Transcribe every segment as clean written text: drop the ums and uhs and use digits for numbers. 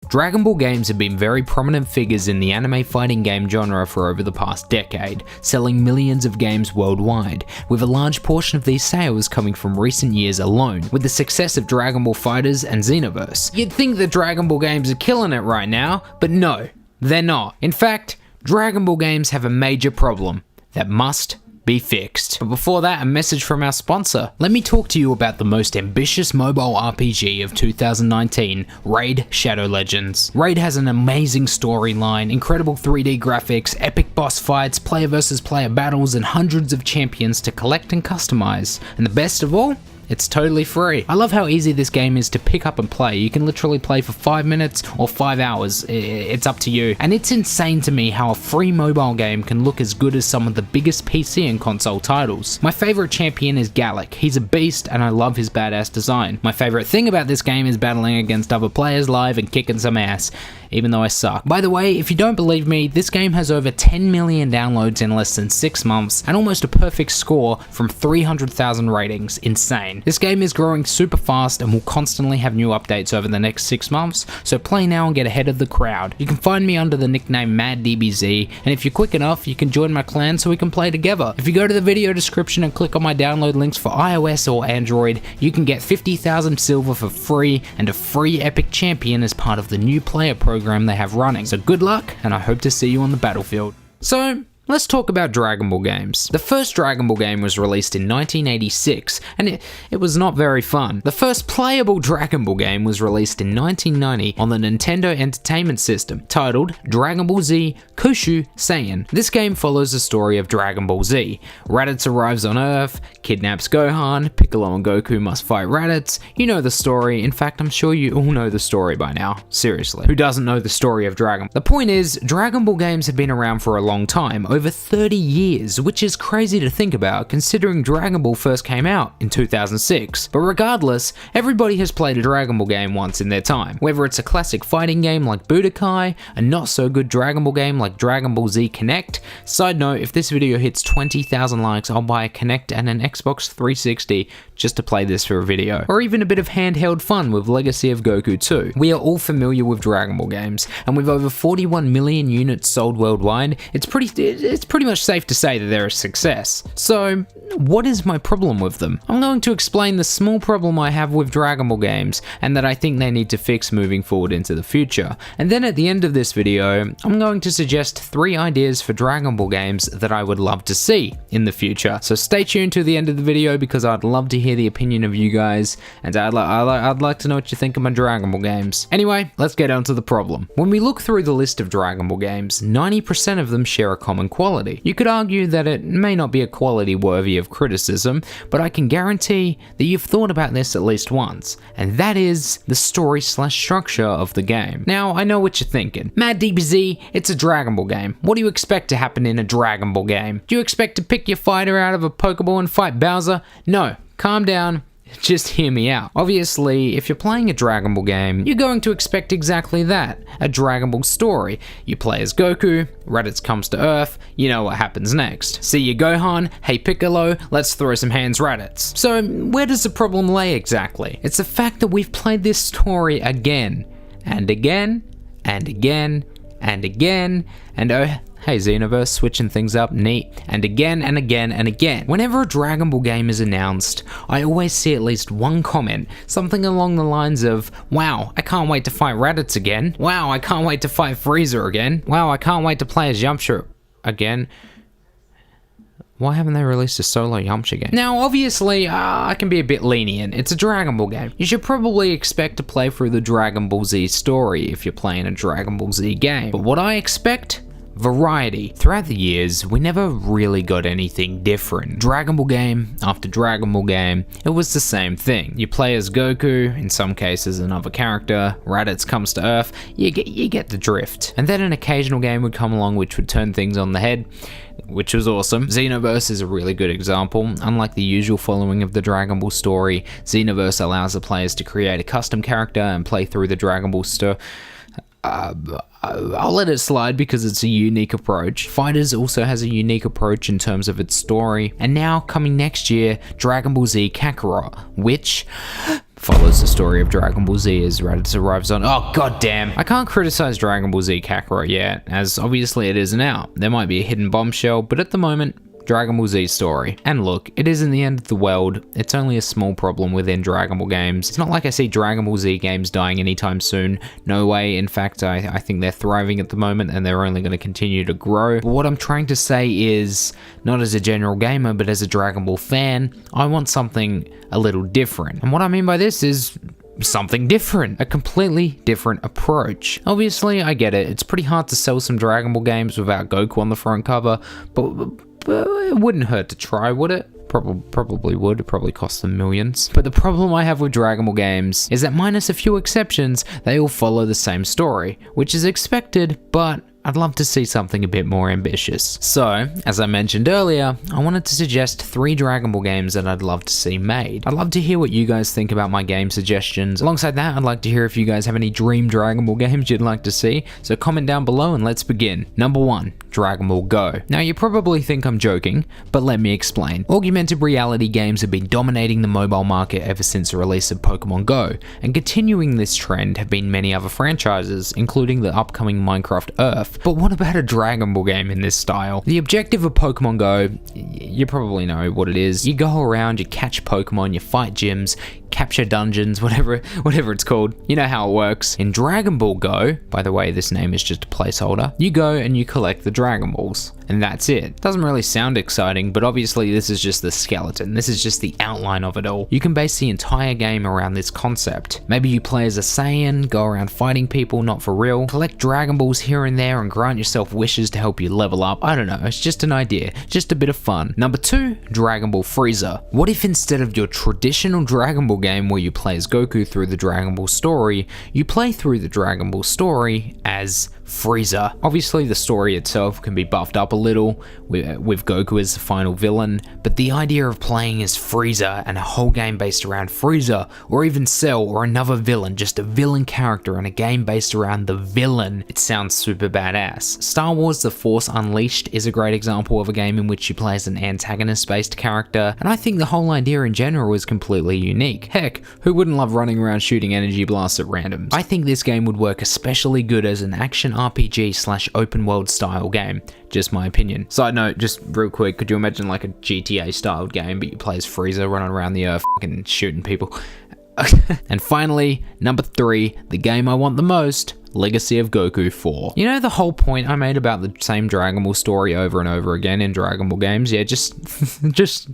Dragon Ball games have been very prominent figures in the anime fighting game genre for over the past decade, selling millions of games worldwide, with a large portion of these sales coming from recent years alone, with the success of Dragon Ball FighterZ and Xenoverse. You'd think the Dragon Ball games are killing it right now, but no, they're not. In fact, Dragon Ball games have a major problem that must be fixed. But before that, a message from our sponsor. Let me talk to you about the most ambitious mobile RPG of 2019, Raid: Shadow Legends. Raid has an amazing storyline, incredible 3D graphics, epic boss fights, player versus player battles, and hundreds of champions to collect and customize. And the best of all, it's totally free. I love how easy this game is to pick up and play. You can literally play for 5 minutes or 5 hours. It's up to you. And it's insane to me how a free mobile game can look as good as some of the biggest PC and console titles. My favorite champion is Gallic. He's a beast and I love his badass design. My favorite thing about this game is battling against other players live and kicking some ass, even though I suck. By the way, if you don't believe me, this game has over 10 million downloads in less than 6 months and almost a perfect score from 300,000 ratings. Insane. This game is growing super fast and will constantly have new updates over the next 6 months, so play now and get ahead of the crowd. You can find me under the nickname madDBZ, and if you're quick enough, you can join my clan so we can play together. If you go to the video description and click on my download links for iOS or Android, you can get 50,000 silver for free and a free epic champion as part of the new player program they have running. So good luck, and I hope to see you on the battlefield. So, let's talk about Dragon Ball games. The first Dragon Ball game was released in 1986, and it was not very fun. The first playable Dragon Ball game was released in 1990 on the Nintendo Entertainment System, titled Dragon Ball Z Kakarot. This game follows the story of Dragon Ball Z. Raditz arrives on Earth, kidnaps Gohan, Piccolo and Goku must fight Raditz. You know the story. In fact, I'm sure you all know the story by now. Seriously, who doesn't know the story of Dragon Ball? The point is, Dragon Ball games have been around for a long time, over 30 years, which is crazy to think about considering Dragon Ball first came out in 2006. But regardless, everybody has played a Dragon Ball game once in their time. Whether it's a classic fighting game like Budokai, a not so good Dragon Ball game like Dragon Ball Z Connect. Side note, if this video hits 20,000 likes, I'll buy a Connect and an Xbox 360 just to play this for a video. Or even a bit of handheld fun with Legacy of Goku 2. We are all familiar with Dragon Ball games, and with over 41 million units sold worldwide, it's pretty much safe to say that they're a success. So, what is my problem with them? I'm going to explain the small problem I have with Dragon Ball games, and that I think they need to fix moving forward into the future. And then at the end of this video, I'm going to suggest 3 ideas for Dragon Ball games that I would love to see in the future. So stay tuned to the end of the video because I'd love to hear the opinion of you guys, and I'd like to know what you think of my Dragon Ball games. Anyway, let's get on to the problem. When we look through the list of Dragon Ball games, 90% of them share a common quality. You could argue that it may not be a quality worthy of criticism, but I can guarantee that you've thought about this at least once, and that is the story/structure of the game. Now, I know what you're thinking. madDBZ, it's a Dragon Ball game. What do you expect to happen in a Dragon Ball game? Do you expect to pick your fighter out of a Pokeball and fight Bowser? No, calm down. Just hear me out. Obviously, if you're playing a Dragon Ball game, you're going to expect exactly that, a Dragon Ball story. You play as Goku, Raditz comes to Earth, you know what happens next. See you Gohan, hey Piccolo, let's throw some hands Raditz. So where does the problem lay exactly? It's the fact that we've played this story again, and again, and again, and again, and oh, hey Xenoverse, switching things up, neat, and again and again and again. Whenever a Dragon Ball game is announced, I always see at least one comment, something along the lines of, wow, I can't wait to fight Raditz again. Wow, I can't wait to fight Frieza again. Wow, I can't wait to play as Yamcha again. Why haven't they released a solo Yamcha game? Now, obviously, I can be a bit lenient. It's a Dragon Ball game. You should probably expect to play through the Dragon Ball Z story if you're playing a Dragon Ball Z game. But what I expect? Variety. Throughout the years, we never really got anything different. Dragon Ball game after Dragon Ball game, it was the same thing. You play as Goku, in some cases another character, Raditz comes to Earth, you get the drift. And then an occasional game would come along which would turn things on the head, which was awesome. Xenoverse is a really good example. Unlike the usual following of the Dragon Ball story, Xenoverse allows the players to create a custom character and play through the Dragon Ball story. I'll let it slide because it's a unique approach. FighterZ also has a unique approach in terms of its story. And now, coming next year, Dragon Ball Z Kakarot, which follows the story of Dragon Ball Z as Raditz arrives on— oh goddamn! I can't criticize Dragon Ball Z Kakarot yet, as obviously it isn't out. There might be a hidden bombshell, but at the moment, Dragon Ball Z story. And look, it isn't the end of the world, it's only a small problem within Dragon Ball games. It's not like I see Dragon Ball Z games dying anytime soon, no way. In fact, I think they're thriving at the moment and they're only going to continue to grow. But what I'm trying to say is, not as a general gamer, but as a Dragon Ball fan, I want something a little different. And what I mean by this is something different, a completely different approach. Obviously, I get it, it's pretty hard to sell some Dragon Ball games without Goku on the front cover, but it wouldn't hurt to try, would it? Probably would. It probably cost them millions. But the problem I have with Dragon Ball games is that, minus a few exceptions, they all follow the same story, which is expected, but I'd love to see something a bit more ambitious. So, as I mentioned earlier, I wanted to suggest 3 Dragon Ball games that I'd love to see made. I'd love to hear what you guys think about my game suggestions. Alongside that, I'd like to hear if you guys have any dream Dragon Ball games you'd like to see, so comment down below and let's begin. Number 1, Dragon Ball Go. Now, you probably think I'm joking, but let me explain. Augmented reality games have been dominating the mobile market ever since the release of Pokemon Go, and continuing this trend have been many other franchises, including the upcoming Minecraft Earth. But what about a Dragon Ball game in this style? The objective of Pokemon Go, you probably know what it is. You go around, you catch Pokemon, you fight gyms, capture dungeons, whatever it's called. You know how it works. In Dragon Ball Go, by the way, this name is just a placeholder, you go and you collect the Dragon Balls. And that's it. Doesn't really sound exciting, but obviously this is just the skeleton. This is just the outline of it all. You can base the entire game around this concept. Maybe you play as a Saiyan, go around fighting people, not for real, collect Dragon Balls here and there and grant yourself wishes to help you level up. I don't know, it's just an idea, just a bit of fun. Number 2, Dragon Ball Frieza. What if instead of your traditional Dragon Ball game where you play as Goku through the Dragon Ball story, you play through the Dragon Ball story as Frieza? Obviously the story itself can be buffed up a little with Goku as the final villain, but the idea of playing as Frieza and a whole game based around Frieza, or even Cell or another villain, just a villain character and a game based around the villain, it sounds super badass. Star Wars The Force Unleashed is a great example of a game in which you play as an antagonist based character, and I think the whole idea in general is completely unique. Heck, who wouldn't love running around shooting energy blasts at randoms? I think this game would work especially good as an action RPG / open world style game. Just my opinion. Side note, just real quick, could you imagine like a GTA styled game, but you play as Frieza running around the earth and shooting people? And finally, number 3, the game I want the most, Legacy of Goku 4. You know the whole point I made about the same Dragon Ball story over and over again in Dragon Ball games? Yeah, just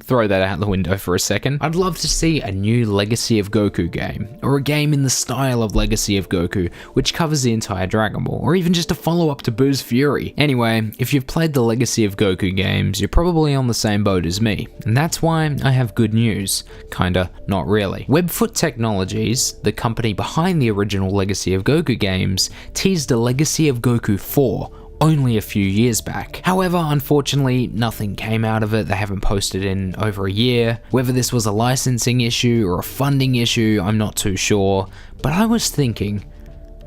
throw that out the window for a second. I'd love to see a new Legacy of Goku game, or a game in the style of Legacy of Goku, which covers the entire Dragon Ball, or even just a follow-up to Boo's Fury. Anyway, if you've played the Legacy of Goku games, you're probably on the same boat as me, and that's why I have good news. Kinda, not really. Webfoot Technologies, the company behind the original Legacy of Goku games, teased a Legacy of Goku 4 only a few years back. However, unfortunately, nothing came out of it. They haven't posted in over a year. Whether this was a licensing issue or a funding issue, I'm not too sure. But I was thinking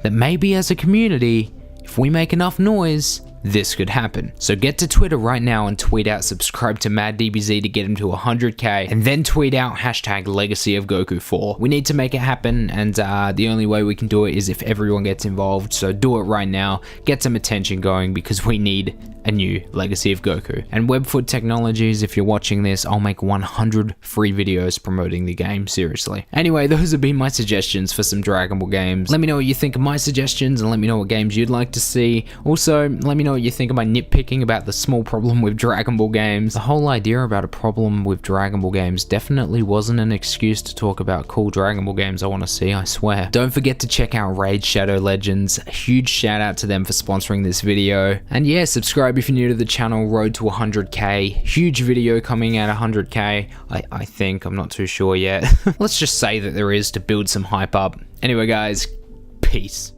that maybe as a community, if we make enough noise, this could happen. So get to Twitter right now and tweet out subscribe to MadDBZ to get him to 100k, and then tweet out hashtag Legacy of Goku 4. We need to make it happen, and the only way we can do it is if everyone gets involved, so do it right now, get some attention going, because we need a new Legacy of Goku. And Webfoot Technologies, if you're watching this, I'll make 100 free videos promoting the game, seriously. Anyway, those have been my suggestions for some Dragon Ball games. Let me know what you think of my suggestions, and let me know what games you'd like to see. Also, let me know what you think of my nitpicking about the small problem with Dragon Ball games. The whole idea about a problem with Dragon Ball games definitely wasn't an excuse to talk about cool Dragon Ball games I want to see, I swear. Don't forget to check out Raid Shadow Legends. A huge shout out to them for sponsoring this video. And yeah, subscribe if you're new to the channel. Road to 100k. Huge video coming at 100k. I think, I'm not too sure yet. Let's just say that there is, to build some hype up. Anyway guys, peace.